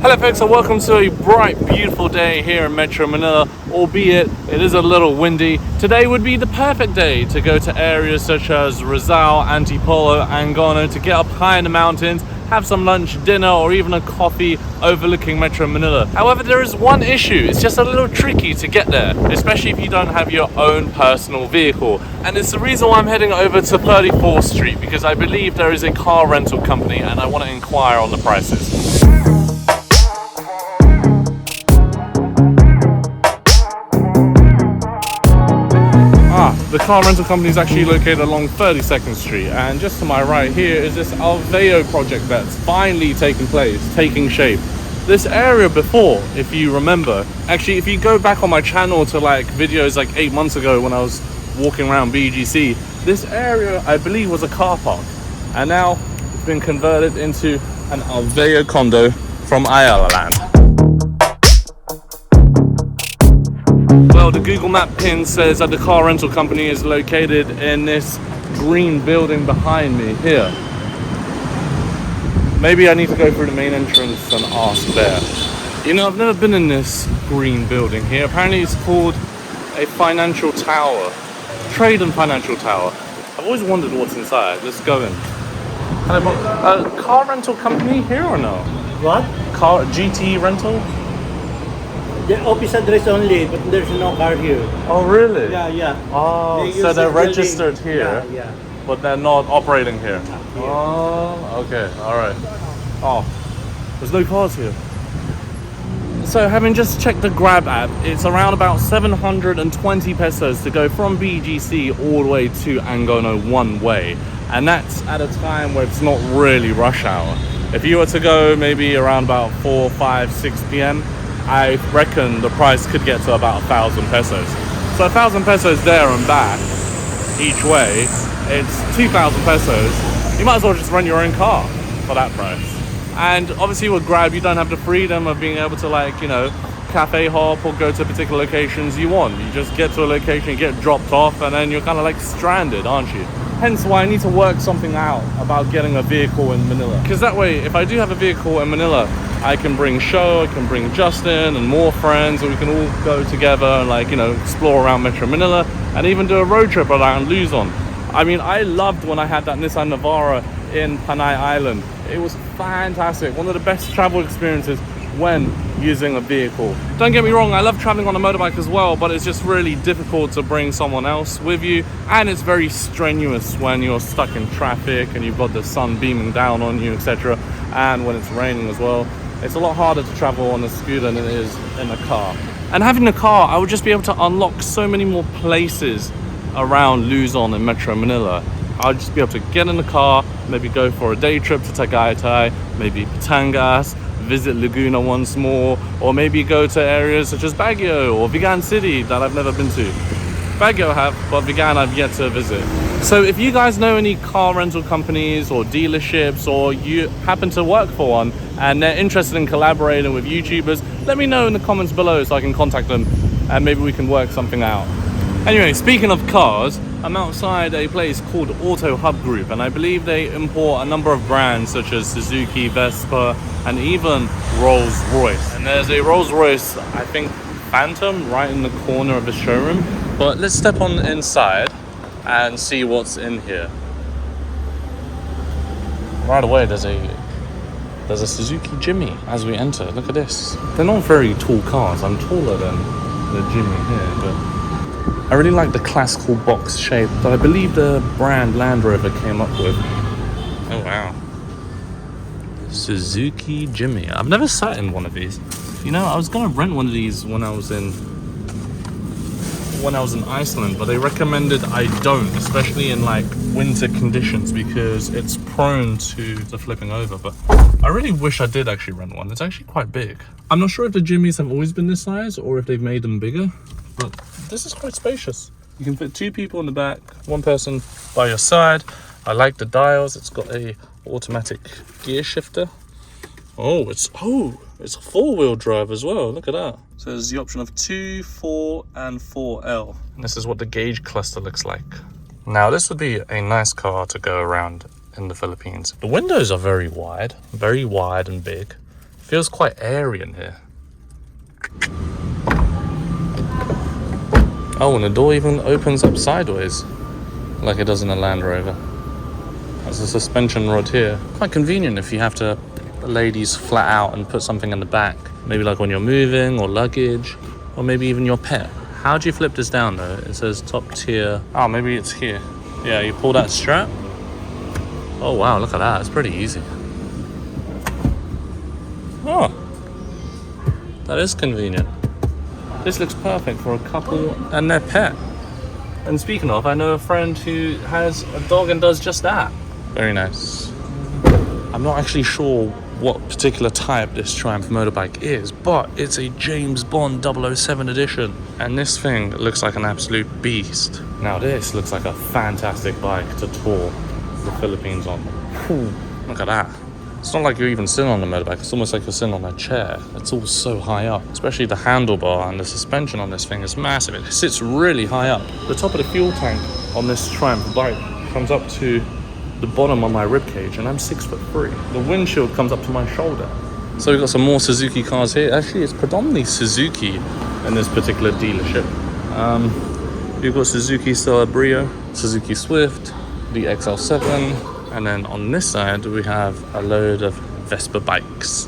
Hello folks, and welcome to a bright, beautiful day here in Metro Manila, albeit it is a little windy. Today would be the perfect day to go to areas such as Rizal, Antipolo, Angono to get up high in the mountains, have some lunch, dinner, or even a coffee overlooking Metro Manila. However, there is one issue. It's just a little tricky to get there, especially if you don't have your own personal vehicle. And it's the reason why I'm heading over to 34th Street, because I believe there is a car rental company and I want to inquire on the prices. The car rental company is actually located along 32nd Street, and just to my right here is this Alveo project that's finally taking shape. This area before, if you remember, actually if you go back on my channel to like videos like 8 months ago when I was walking around BGC, this area I believe was a car park, and now it's been converted into an Alveo condo from Ayala Land. Well, the Google Map pin says that the car rental company is located in this green building behind me here. Maybe I need to go through the main entrance and ask there. You know, I've never been in this green building here. Apparently it's called a financial tower. Trade and financial tower. I've always wondered what's inside. Let's go in. Car rental company here or no? What? Car GT rental? The office address only, but there's no car here. Oh, really? Yeah. Oh, so they're registered here, Yeah. but they're not operating here. Here. Oh, okay, all right. Oh, there's no cars here. So having just checked the Grab app, it's around about 720 pesos to go from BGC all the way to Angono one way. And that's at a time where it's not really rush hour. If you were to go maybe around about 4, 5, 6 p.m., I reckon the price could get to about 1,000 pesos. So 1,000 pesos there and back, each way, it's 2,000 pesos. You might as well just rent your own car for that price. And obviously with Grab, you don't have the freedom of being able to cafe hop or go to particular locations you want. You just get to a location, get dropped off, and then you're kind of like stranded, aren't you? Hence why I need to work something out about getting a vehicle in Manila. Because that way, if I do have a vehicle in Manila, I can bring Sho, I can bring Justin and more friends, and we can all go together and explore around Metro Manila and even do a road trip around Luzon. I mean, I loved when I had that Nissan Navara in Panay Island. It was fantastic. One of the best travel experiences when using a vehicle. Don't get me wrong, I love traveling on a motorbike as well, but it's just really difficult to bring someone else with you, and it's very strenuous when you're stuck in traffic and you've got the sun beaming down on you, etc. And when it's raining as well. It's a lot harder to travel on a scooter than it is in a car. And having a car, I would just be able to unlock so many more places around Luzon and Metro Manila. I'd just be able to get in the car, maybe go for a day trip to Tagaytay, maybe Batangas, visit Laguna once more, or maybe go to areas such as Baguio or Vigan City that I've never been to. Baguio I have, but Vigan I've yet to visit. So if you guys know any car rental companies or dealerships, or you happen to work for one and they're interested in collaborating with YouTubers, let me know in the comments below so I can contact them and maybe we can work something out. Anyway, speaking of cars, I'm outside a place called Auto Hub Group, and I believe they import a number of brands such as Suzuki, Vespa, and even Rolls-Royce. And there's a Rolls-Royce, I think, Phantom right in the corner of the showroom. But let's step on inside and see what's in here. Right away, there's a Suzuki Jimmy as we enter. Look at this. They're not very tall cars. I'm taller than the Jimmy here, but I really like the classical box shape that I believe the brand Land Rover came up with. Oh wow. Suzuki Jimmy. I've never sat in one of these. You know, I was gonna rent one of these when I was in Iceland, but they recommended I don't, especially in winter conditions, because it's prone to the flipping over. But I really wish I did actually rent one. It's actually quite big. I'm not sure if the Jimmys have always been this size or if they've made them bigger, but this is quite spacious. You can fit 2 people in the back, 1 person by your side. I like the dials. It's got a automatic gear shifter. It's a 4-wheel drive as well. Look at that. So there's the option of 2, 4, and 4L. And this is what the gauge cluster looks like. Now this would be a nice car to go around in the Philippines. The windows are very wide and big. Feels quite airy in here. Oh, and the door even opens up sideways, like it does in a Land Rover. There's a suspension rod here. Quite convenient if you have to ladies flat out and put something in the back. Maybe like when you're moving or luggage, or maybe even your pet. How do you flip this down though? It says top tier. Oh, maybe it's here. Yeah, you pull that strap. Oh wow, look at that. It's pretty easy. Oh, that is convenient. This looks perfect for a couple and their pet. And speaking of, I know a friend who has a dog and does just that. Very nice. I'm not actually sure what particular type this Triumph motorbike is, but it's a James Bond 007 edition. And this thing looks like an absolute beast. Now this looks like a fantastic bike to tour the Philippines on. Look at that. It's not like you're even sitting on a motorbike, it's almost like you're sitting on a chair. It's all so high up, especially the handlebar and the suspension on this thing is massive. It sits really high up. The top of the fuel tank on this Triumph bike comes up to the bottom of my ribcage, and I'm 6'3". The windshield comes up to my shoulder. So we've got some more Suzuki cars here. Actually, it's predominantly Suzuki in this particular dealership. You've got Suzuki Stella Brio, Suzuki Swift, the XL7, and then on this side we have a load of Vespa bikes.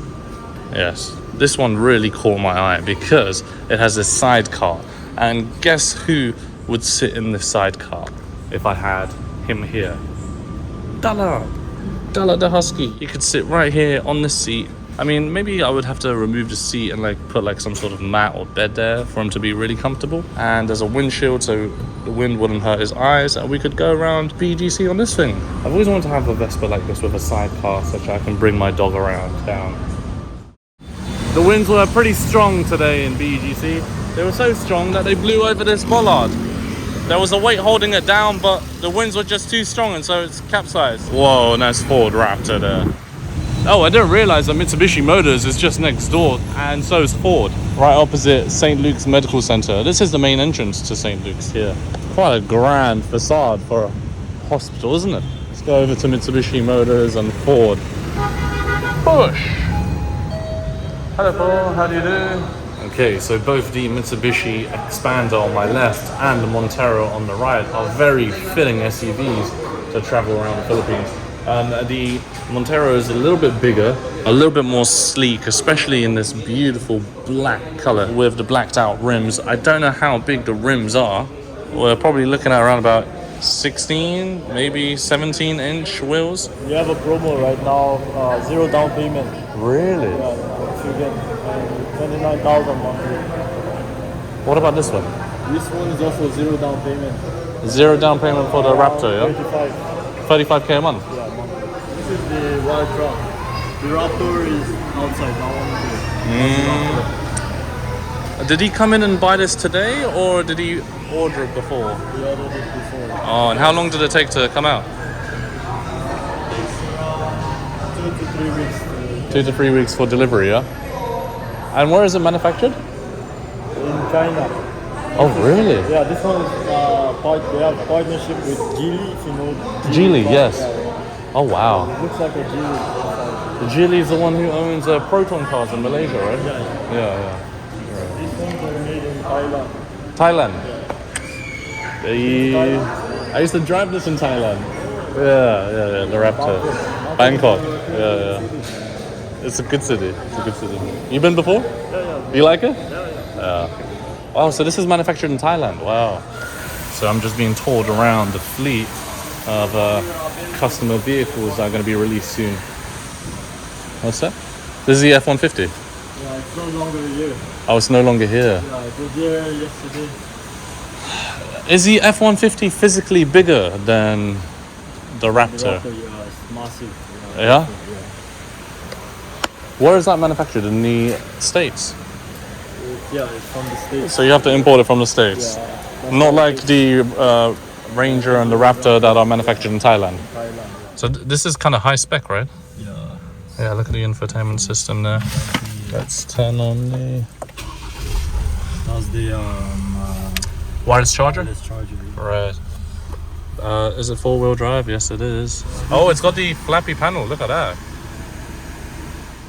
Yes, this one really caught my eye because it has a sidecar. And guess who would sit in this sidecar if I had him here? Dalla the Husky. You could sit right here on this seat. I mean, maybe I would have to remove the seat and like put like some sort of mat or bed there for him to be really comfortable. And there's a windshield so the wind wouldn't hurt his eyes, and we could go around BGC on this thing. I've always wanted to have a Vespa like this with a sidecar such I can bring my dog around down. The winds were pretty strong today in BGC. They were so strong that they blew over this bollard. There was a weight holding it down, but the winds were just too strong, and so it's capsized. Whoa, nice Ford Raptor there. Oh, I didn't realize that Mitsubishi Motors is just next door, and so is Ford. Right opposite St. Luke's Medical Center. This is the main entrance to St. Luke's here. Quite a grand facade for a hospital, isn't it? Let's go over to Mitsubishi Motors and Ford. Push! Hello Paul, how do you do? Okay, so both the Mitsubishi Expander on my left and the Montero on the right are very fitting SUVs to travel around the Philippines. The Montero is a little bit bigger, a little bit more sleek, especially in this beautiful black color with the blacked out rims. I don't know how big the rims are. We're probably looking at around about 16, maybe 17-inch wheels. We have a promo right now, 0 down payment. Really? Yeah, you get 29,000 monthly. What about this one? This one is also 0 down payment. 0 down payment for the Raptor, yeah? 35. 35k a month? Yeah, monthly. This is the wild truck. The Raptor is outside now. Did he come in and buy this today, or did he order it before? He ordered it before. Oh, and how long did it take to come out? It's around 2 to 3 weeks. 2 to 3 weeks for delivery, yeah? And where is it manufactured? In China. Oh, really? Yeah, this one is we have partnership with Geely, if you know. Geely, yes. Yeah. Oh, wow. It looks like a Geely. Geely is the one who owns Proton cars in Malaysia, right? Yeah. Yeah. These ones are made in Thailand. Thailand. I used to drive this in Thailand. Yeah, the Raptor. Bangkok. Yeah. It's a good city. You been before? Yeah. You like it? Yeah. Wow, so this is manufactured in Thailand. Wow. So I'm just being toured around the fleet of customer vehicles that are going to be released soon. What's that? This is the F-150. Yeah, it's no longer here. Oh, it's no longer here. Yeah, it was here yesterday. Is the F-150 physically bigger than the Raptor? The Raptor, yeah, it's massive. Yeah? Where is that manufactured? In the States? It's from the States. So you have to import it from the States? Yeah. Not like the Ranger and the Raptor that are manufactured in Thailand? Thailand, yeah. So this is kind of high spec, right? Yeah. Yeah, look at the infotainment system there. Let's turn on the That's the wireless charger. wireless charger. Right. Is it 4-wheel drive? Yes, it is. Oh, it's got the flappy panel. Look at that.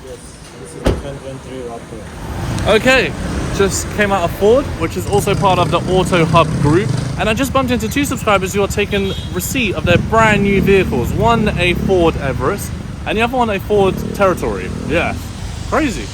Yes, this is the 2023 Raptor. Okay, just came out of Ford, which is also part of the Auto Hub group, and I just bumped into 2 subscribers who are taking receipt of their brand new vehicles. One a Ford Everest, and the other one a Ford Territory. Yeah, crazy.